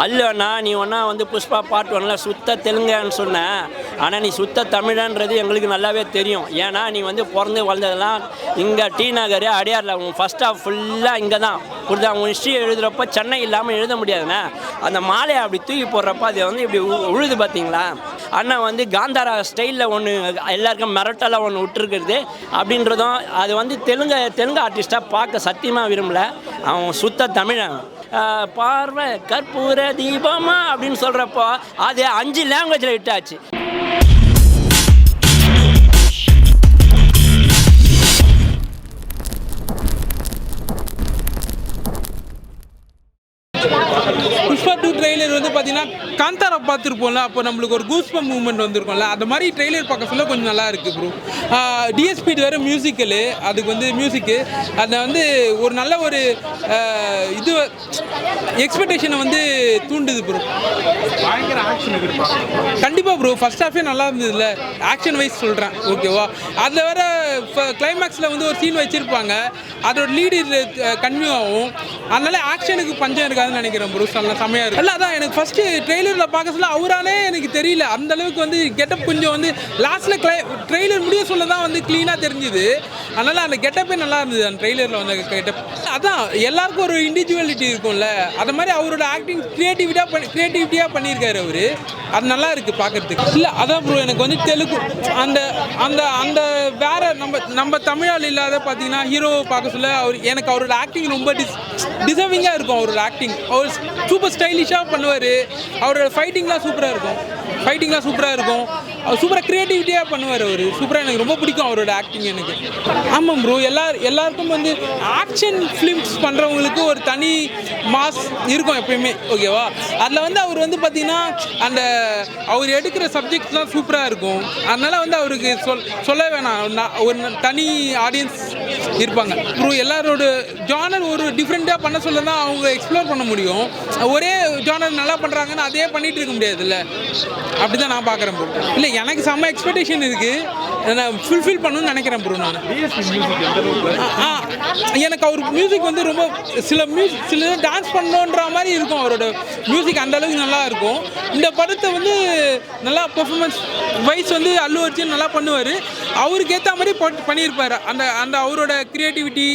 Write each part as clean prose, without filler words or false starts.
அல்லண்ணா நீ ஒன்றா வந்து புஷ்பா பார்ட் ஒன்ல சுத்த தெலுங்குன்னு சொன்ன. ஆனால் நீ சுத்த தமிழன்றது எங்களுக்கு நல்லாவே தெரியும். ஏன்னா நீ வந்து பிறந்து வளர்ந்ததெல்லாம் இங்கே டி நகர் அடையாரில். உன் ஃபஸ்ட் ஆஃப் ஃபுல்லாக இங்கே தான் புரியுதா. உன் ஹிஸ்ட்ரி எழுதுகிறப்ப சென்னை இல்லாமல் எழுத முடியாதுண்ணே. அந்த மாலையை அப்படி தூக்கி போடுறப்ப அது வந்து இப்படி உழுது பார்த்தீங்களா. அண்ணா வந்து காந்தாரா ஸ்டைலில் ஒன்று எல்லாருக்கும் மிரட்டலாக ஒன்று விட்டுருக்குறது அப்படின்றதும் அது வந்து தெலுங்கு ஆர்டிஸ்ட்டாக பார்க்க சத்தியமாக விரும்பலை. அவன் சுத்த தமிழன். பார்வை கற்பூர தீபமா அப்படின்னு சொல்கிறப்போ அது 5 லாங்குவேஜில் விட்டாச்சு. புஷ்பா 2 ட்ரெய்லர் வந்து பார்த்தீங்கன்னா காந்தாரா பார்த்துருப்போம்ல, அப்போ நம்மளுக்கு ஒரு கூஸ்பம் மூவ்மெண்ட் வந்திருக்கும்ல, அந்த மாதிரி ட்ரெய்லர் பார்க்க சொல்ல கொஞ்சம் நல்லா இருக்குது ப்ரோ. டிஎஸ்பி வேறு மியூசிக்கலு, அதுக்கு வந்து மியூசிக்கு அதை வந்து ஒரு நல்ல ஒரு இது எக்ஸ்பெக்டேஷனை வந்து தூண்டுது ப்ரோ. கண்டிப்பாக ப்ரோ, ஃபர்ஸ்ட் ஹாஃபே நல்லா இருந்ததுல, ஆக்ஷன் வைஸ் சொல்கிறேன் ஓகேவா. அதில் வேறு கிளைமேக்ஸில் வந்து ஒரு சீன் வச்சுருப்பாங்க, அதோட லீடு கன்வியூ ஆகும். அதனால ஆக்ஷனுக்கு பஞ்சம் இருக்காதுன்னு நினைக்கிறேன் ப்ரோ. செம்மையாக இருக்குது. இல்லை அதான் எனக்கு ஃபஸ்ட்டு ட்ரெய்லரில் பார்க்க சொல்ல அவரானே எனக்கு தெரியல அந்தளவுக்கு வந்து கெட்டப் கொஞ்சம் வந்து லாஸ்ட்டில் ட்ரெய்லர் முடிய சொல்ல தான் வந்து க்ளீனாக தெரிஞ்சுது. அதனால் அந்த கெட்டப்பே நல்லா இருந்தது அந்த ட்ரெய்லரில் வந்து கெட்டப். அதான் எல்லாருக்கும் ஒரு இண்டிவிஜுவலிட்டி இருக்கும்ல, அது மாதிரி அவரோட ஆக்டிங் க்ரியேட்டிவிட்டியாக பண்ணியிருக்காரு அவர். அது நல்லா இருக்குது பார்க்குறதுக்கு. இல்லை அதான் ப்ரோ, எனக்கு வந்து தெலுங்கு அந்த அந்த அந்த வேறு நம்ம தமிழால் இல்லாத பார்த்தீங்கன்னா ஹீரோவை பார்க்க சொல்ல எனக்கு அவரோட ஆக்டிங் ரொம்ப டிசர்விங்காக இருக்கும். அவரோட ஆக்டிங் அவர் சூப்பர் ஸ்டைலிஷாக பண்ணுவார். அவரோட ஃபைட்டிங்லாம் சூப்பராக இருக்கும். அவர் சூப்பராக க்ரியேட்டிவிட்டியாக பண்ணுவார். அவர் சூப்பராக எனக்கு ரொம்ப பிடிக்கும் அவரோட ஆக்டிங் எனக்கு. ஆமாம் ப்ரோ, எல்லாருக்கும் வந்து ஆக்ஷன் ஃபிலிம்ஸ் பண்ணுறவங்களுக்கு ஒரு தனி மாஸ் இருக்கும் எப்பயுமே ஓகேவா. அதில் வந்து அவர் வந்து பார்த்திங்கன்னா அந்த அவர் எடுக்கிற சப்ஜெக்ட்ஸ்லாம் சூப்பராக இருக்கும். அதனால் வந்து அவருக்கு சொல்ல வேணாம், ஒரு தனி ஆடியன்ஸ் இருப்பாங்க ப்ரோ. எல்லாரோட ஜானர் ஒரு டிஃப்ரெண்ட்டாக பண்ண சொல்ல தான் அவங்க எக்ஸ்ப்ளோர் பண்ண முடியும். ஒரே ஜானர் நல்லா பண்ணுறாங்கன்னு அதே பண்ணிகிட்டு இருக்க முடியாதுல்ல. அப்படி தான் நான் பார்க்குறேன் ப்ரோ. இல்லை எனக்கு செம்ம எக்ஸ்பெக்டேஷன் இருக்குது, நான் ஃபுல்ஃபில் பண்ணணும்னு நினைக்கிறேன் ப்ரோ. நான் எனக்கு அவர் மியூசிக் வந்து ரொம்ப சில டான்ஸ் பண்ணணுன்ற மாதிரி இருக்கும். அவரோட மியூசிக் அந்தளவுக்கு நல்லா இருக்கும். இந்த படத்தை வந்து நல்லா பெர்ஃபார்மன்ஸ் வைஸ் வந்து அல்லு அர்ஜுன் நல்லா பண்ணுவார். அவருக்கு ஏற்ற மாதிரி பண்ணியிருப்பார். அந்த அவரோட க்ரியேட்டிவிட்டி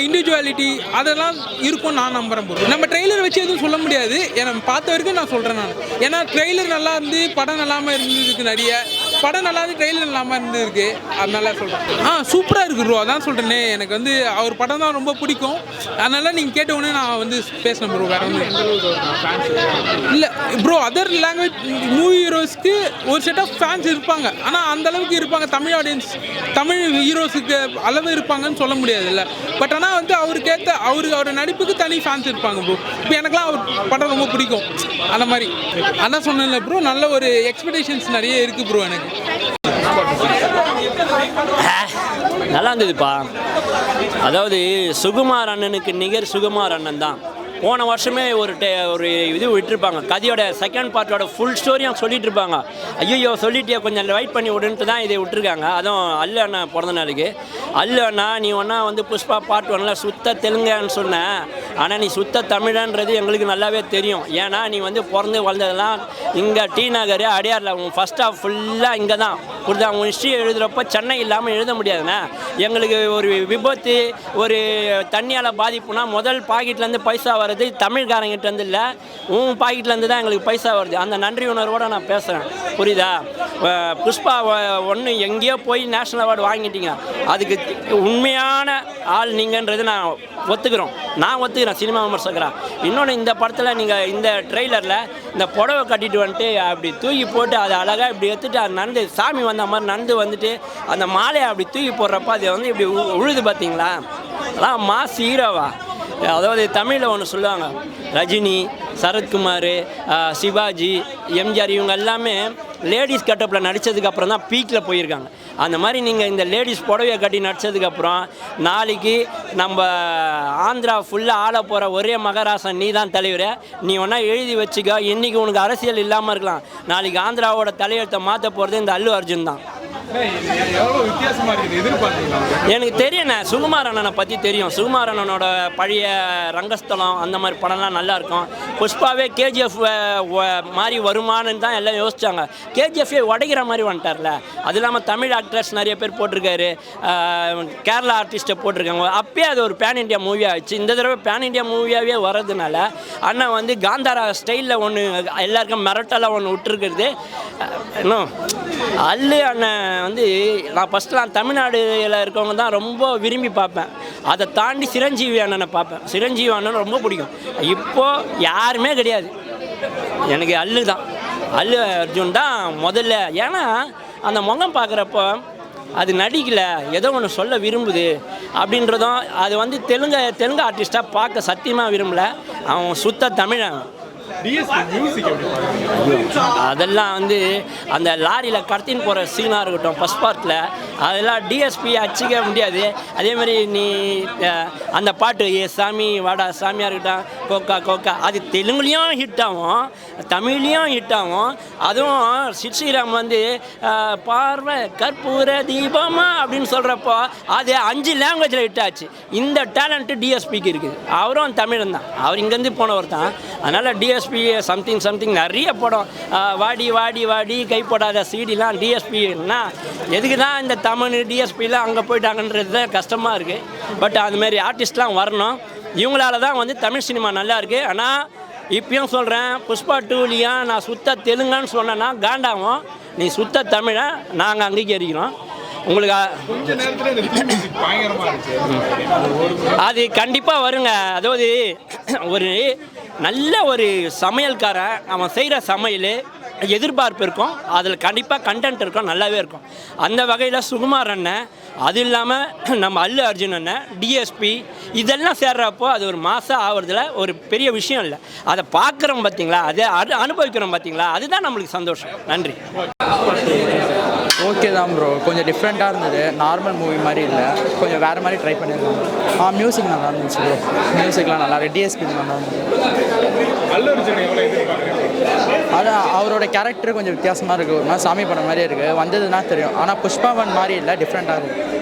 இண்டிவிஜுவாலிட்டி அதெல்லாம் இருக்கும் நான் நம்புகிறேன் ப்ரோ. நம்ம ட்ரெய்லர் வச்சு எதுவும் சொல்ல முடியாது, ஏன்னா பார்த்த வரைக்கும் நான் சொல்கிறேன் நான். ஏன்னா ட்ரெய்லர் நல்லா இருந்து படம் நல்லாமல் இருந்திருக்கு, நிறைய படம் நல்லா இருந்து ட்ரெய்லர் இல்லாமல் இருந்திருக்கு. அதனால சொல்கிறேன் சூப்பராக இருக்குது ப்ரோ. அதான் சொல்கிறேனே, எனக்கு வந்து அவர் படம் தான் ரொம்ப பிடிக்கும். அதனால நீங்கள் கேட்டவுடனே நான் வந்து பேசினேன் ப்ரோ. வேறு ஒன்று இல்லை ப்ரோ. அதர் லாங்குவேஜ் மூவி ஹீரோஸ்க்கு ஒரு செட் ஆஃப் ஃபேன்ஸ் இருப்பாங்க, ஆனால் அந்தளவுக்கு இருப்பாங்க தமிழ் ஆடியன்ஸ், தமிழ் ஹீரோஸுக்கு அளவு இருப்பாங்கன்னு சொல்ல முடியாதுல்ல. பட் ஆனால் வந்து அவருக்கேற்ற அவரோட நடிப்புக்கு தனி ஃபேன்ஸ் இருப்பாங்க ப்ரோ. இப்போ எனக்குலாம் அவர் படம் ரொம்ப பிடிக்கும். அந்த மாதிரி அதான் சொன்னேன்ல ப்ரோ, நல்ல ஒரு எக்ஸ்பெக்டேஷன்ஸ் நிறைய இருக்குது ப்ரோ எனக்கு. நல்லா இருந்ததுப்பா. அதாவது சுகுமார் அண்ணனுக்கு நிகர் சுகுமார் அண்ணன் தான். போன வருஷமே ஒரு இது விட்டுருப்பாங்க, கதையோட செகண்ட் பார்ட்டோட ஃபுல் ஸ்டோரியும் சொல்லிட்டு இருப்பாங்க. ஐயோ சொல்லிட்டே கொஞ்சம் வெயிட் பண்ணி விடுன்ட்டு தான் இதை விட்டுருக்காங்க. அதுவும் அல்லு அண்ணா பிறந்த நாளுக்கு. அல்லு அண்ணா நீ ஒன்றா வந்து புஷ்பா பார்ட் ஒன்ல சுத்த தெலுங்குன்னு சொன்ன. ஆனால் நீ சுத்த தமிழன்றது எங்களுக்கு நல்லாவே தெரியும். ஏன்னா நீ வந்து பிறந்து வளர்ந்ததெல்லாம் இங்கே டி நகர் அடையாரில். உன் ஃபஸ்ட் ஆஃப் ஃபுல்லாக இங்கே தான் புரியுதா. உன் ஹிஸ்ட்ரி எழுதுகிறப்ப சென்னை இல்லாமல் எழுத முடியாதுண்ணே. எங்களுக்கு ஒரு விபத்து ஒரு தண்ணியால் பாதிப்புனா முதல் பாக்கெட்லேருந்து பைசா வருது தமிழ்காரங்கிட்ட இருந்து இல்லை, உன் பாக்கெட்லேருந்து தான் எங்களுக்கு பைசா வருது. அந்த நன்றி உணர்வோடு நான் பேசுகிறேன் புரியுதா. புஷ்பா 1 எங்கேயோ போய் நேஷ்னல் அவார்டு வாங்கிட்டீங்க, அதுக்கு உண்மையான ஆள் நீங்கன்றது நான் ஒத்துக்கிறேன் சினிமா விமர்சகரா. இன்னொன்று இந்த படத்தில் நீங்கள் இந்த ட்ரெய்லரில் இந்த புடவை கட்டிட்டு வந்துட்டு அப்படி தூக்கி போட்டு அதை அழகாக இப்படி எடுத்துட்டு அது நடந்து சாமி வந்த மாதிரி நடந்து வந்துட்டு அந்த மாலையை அப்படி தூக்கி போடுறப்ப அது வந்து இப்படி உழுது பார்த்தீங்களா. அதான் மாஸ் ஹீரோவா. அதாவது தமிழில் ஒன்று சொல்லுவாங்க, ரஜினி, சரத்குமார், சிவாஜி, எம்ஜிஆர் இவங்க எல்லாமே லேடிஸ் கட்டப்பில் நடித்ததுக்கப்புறம் தான் பீக்கில் போயிருக்காங்க. அந்த மாதிரி நீங்கள் இந்த லேடிஸ் புடவையை கட்டி நடித்ததுக்கப்புறம் நாளைக்கு நம்ம ஆந்திரா ஃபுல்லாக ஆள போகிற ஒரே மகாராசன் நீ தான் தலைவர். நீ ஒன்றா எழுதி வச்சுக்க, இன்றைக்கி உனக்கு அரசியல் இல்லாமல் இருக்கலாம், நாளைக்கு ஆந்திராவோட தலையெழுத்தை மாற்ற போகிறது இந்த அல்லு அர்ஜுன் தான். எவ்வளோ வித்தியாசமாக இருக்குது எதிர்பார்த்தீங்களா? எனக்கு தெரியுண்ணே, சுகுமார் அண்ணனை பற்றி தெரியும். சுகுமார் அண்ணனோட பழைய ரங்கஸ்தலம் அந்த மாதிரி படம்லாம் நல்லாயிருக்கும். புஷ்பாவே கேஜிஎஃப் மாதிரி வருமானு தான் எல்லாம் யோசிச்சாங்க. கேஜிஎஃப்பே உடைக்கிற மாதிரி வந்துட்டார்ல. அது இல்லாமல் தமிழ் ஆக்டர்ஸ் நிறைய பேர் போட்டிருக்காரு, கேரளா ஆர்டிஸ்ட்டை போட்டிருக்காங்க. அப்பயே அது ஒரு பேன் இண்டியா மூவி ஆகிடுச்சு. இந்த தடவை பேன் இண்டியா மூவியாகவே வர்றதுனால அண்ணன் வந்து காந்தாரா ஸ்டைலில் ஒன்று எல்லாருக்கும் மிரட்டலாக ஒன்று விட்டுருக்குறது. இன்னும் அல்லு அண்ணன் வந்து நான் ஃபஸ்ட்லாம் தமிழ்நாடுல இருக்கவங்க தான் ரொம்ப விரும்பி பார்ப்பேன். அதை தாண்டி சிரஞ்சீவி அண்ணனை பார்ப்பேன். சிரஞ்சீவி அண்ணன் ரொம்ப பிடிக்கும். இப்போது யாருமே கிடையாது, எனக்கு அல்லு தான். அல்லு அர்ஜுன் தான் முதல்ல. ஏன்னா அந்த முகம் பார்க்குறப்போ அது நடிக்கலை, ஏதோ ஒன்று சொல்ல விரும்புது அப்படின்றதும். அது வந்து தெலுங்கு ஆர்டிஸ்ட்டாக பார்க்க சத்தியமாக விரும்பலை. அவன் சுத்த தமிழன். டிஎஸ்பி மியூசிக் எப்படி பாருங்க? அதெல்லாம் வந்து அந்த லாரியில் கடத்தின்னு போகிற சீனாக இருக்கட்டும் ஃபஸ்ட் பார்ட்டில், அதெல்லாம் டிஎஸ்பி அச்சிக்க முடியாது. அதேமாதிரி நீ அந்த பாட்டு ஏ சாமி வாடா சாமியாக இருக்கட்டும், கோக்கா கோக்கா, அது தெலுங்குலேயும் ஹிட் ஆகும், தமிழ்லேயும் ஹிட் ஆகும். அதுவும் ஸ்ரீராம் வந்து பார்வை கற்பூர தீபமா அப்படின்னு சொல்கிறப்போ அது 5 லாங்குவேஜில் ஹிட் ஆச்சு. இந்த டேலண்ட்டு டிஎஸ்பிக்கு இருக்குது. அவரும் தமிழன் தான், அவர் இங்கேருந்து போனவர் தான். அதனால் டிஎஸ்பி சம்திங் நிறைய படம், வாடி வாடி வாடி கை போடாத சீடிலாம் டிஎஸ்பின்னா எதுக்கு தான் இந்த தமிழ் டிஎஸ்பிலாம் அங்கே போயிட்டாங்கன்றது தான் கஷ்டமாக இருக்குது. பட் அதுமாரி ஆர்டிஸ்ட்லாம் வரணும். இவங்களால தான் வந்து தமிழ் சினிமா நல்லா இருக்குது. ஆனால் இப்பயும் சொல்கிறேன், புஷ்பா 2லையா நான் சுத்த தெலுங்கான்னு சொன்னேன்னா காண்டாகும். நீ சுத்த தமிழை நாங்கள் அங்கீகரிக்கிறோம். உங்களுக்கு கொஞ்ச நேரத்தில் இந்த தீம் மியூசிக் பயங்கரமாக இருந்துச்சு. அது கண்டிப்பாக வருங்க. அதாவது ஒரு நல்ல ஒரு சமையல்காரன் அவன் செய்கிற சமையல் எதிர்பார்ப்பு இருக்கும், அதில் கண்டிப்பாக கண்டென்ட் இருக்கும், நல்லாவே இருக்கும். அந்த வகையில் சுகுமார் அண்ணன், அது இல்லாமல் நம்ம அல்லு அர்ஜுன் அண்ணன், டிஎஸ்பி இதெல்லாம் சேர்றப்போ அது ஒரு மாதம் ஆகிறதுல ஒரு பெரிய விஷயம் இல்லை. அதை பார்க்குறோம் பார்த்தீங்களா, அதை அனுபவிக்கிறோம் பார்த்தீங்களா, அதுதான் நம்மளுக்கு சந்தோஷம். நன்றி. ஓகே தான் ப்ரோ, கொஞ்சம் டிஃப்ரெண்ட்டாக இருந்தது. நார்மல் மூவி மாதிரி இல்லை, கொஞ்சம் வேறு மாதிரி ட்ரை பண்ணியிருக்காங்க. மியூசிக் நல்லா இருந்துச்சு ப்ரோ, மியூசிக்லாம் நல்லா இருக்கு. டிஎஸ்பி நல்லா இருந்துச்சு. அல்லு அர்ஜுன் எவ்வளோ எதிர்பார்க்குறீங்க? அதான் அவரோட கேரக்டர் கொஞ்சம் வித்தியாசமாக இருக்குது, ஒரு மாதிரி சாமி படம் மாதிரியே இருக்குது. வந்ததுன்னா தெரியும். ஆனால் புஷ்பா 1 மாதிரி இல்லை, டிஃப்ரெண்ட்டாக இருக்குது.